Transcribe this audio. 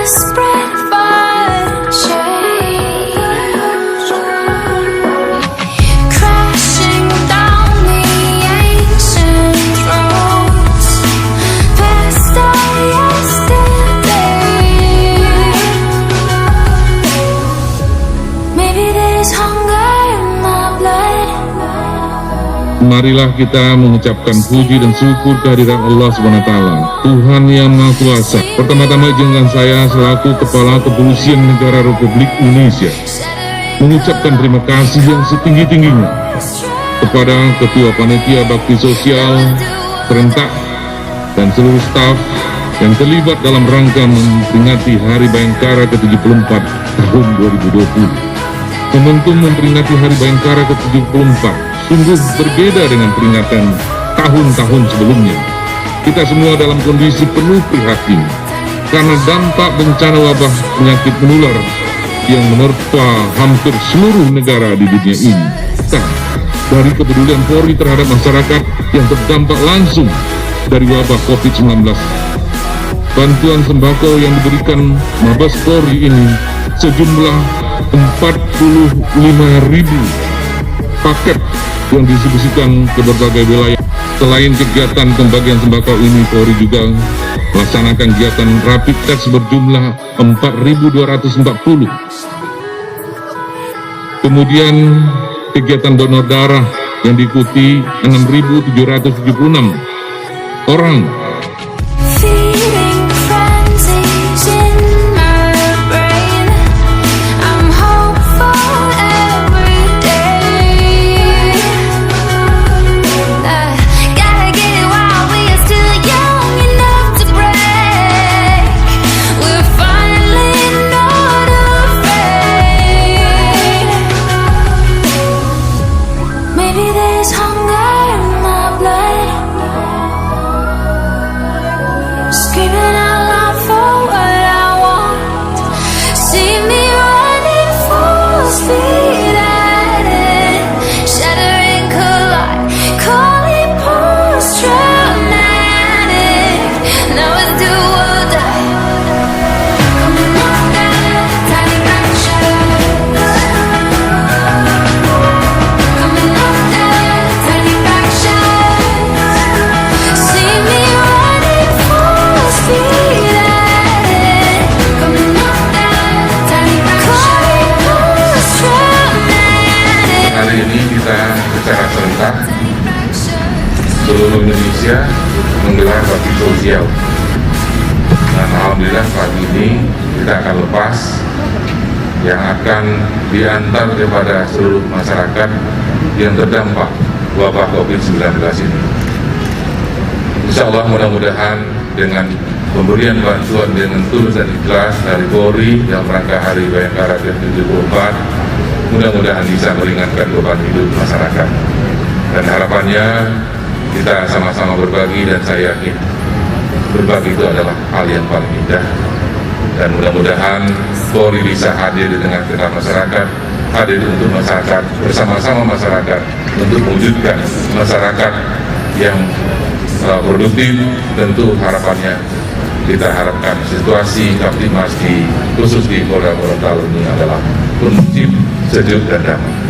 spread for change, crashing down the ancient roads, past our yesterday. Maybe there's hunger in my blood. Marilah kita mengucapkan puji dan syukur kehadiran Allah SWT, Tuhan yang Maha Kuasa. Pertama-tama izinkan saya selaku Kepala Kepolisian Negara Republik Indonesia mengucapkan terima kasih yang setinggi-tingginya kepada Ketua Panitia Bakti Sosial Serentak dan seluruh staf yang terlibat dalam rangka memperingati Hari Bayangkara ke-74 tahun 2020. Momentum memperingati Hari Bayangkara ke-74 sungguh berbeda dengan peringatan tahun-tahun sebelumnya. Kita semua dalam kondisi penuh prihatin karena dampak bencana wabah penyakit menular yang menerpa hampir seluruh negara di dunia ini. Dan dari kepedulian Polri terhadap masyarakat yang terdampak langsung dari wabah COVID-19, bantuan sembako yang diberikan Mabes Polri ini sejumlah 45.000 paket yang didistribusikan ke berbagai wilayah. Selain kegiatan pembagian sembako ini, Polri juga melaksanakan kegiatan rapid test berjumlah 4.240. Kemudian kegiatan donor darah yang diikuti 6.776 orang. Feeling frenzies in my brain. I'm hopeful every day. Gotta get it while we are still young enough to break. We're finally not afraid. Maybe there's hunger in my blood, screaming out loud for what I want. See me running full speed at it, shattering collide, call it post-traumatic. Now it's do or die. Coming off that tiny fracture, coming off that tiny fracture. See me running full speed at it, coming off that tiny fracture, post-traumatic. Hari ini kita secara serentak seluruh Indonesia menggelar bakti sosial. Dan alhamdulillah pagi ini kita akan lepas yang akan diantar kepada seluruh masyarakat yang terdampak wabah COVID-19 ini. Insya Allah mudah-mudahan dengan pemberian bantuan dengan tulus dan ikhlas dari Polri dalam rangka Hari Bayangkara ke-74, mudah-mudahan bisa meringankan beban hidup masyarakat. Dan harapannya kita sama-sama berbagi, dan saya yakin berbagi itu adalah hal yang paling indah. Dan mudah-mudahan Polri bisa hadir di tengah-tengah masyarakat, hadir untuk masyarakat, bersama-sama masyarakat untuk mewujudkan masyarakat yang produktif. Tentu harapannya kita harapkan situasi Kamtibmas khusus di Polda Gorontalo ini adalah kondusif, sejuk dan damai.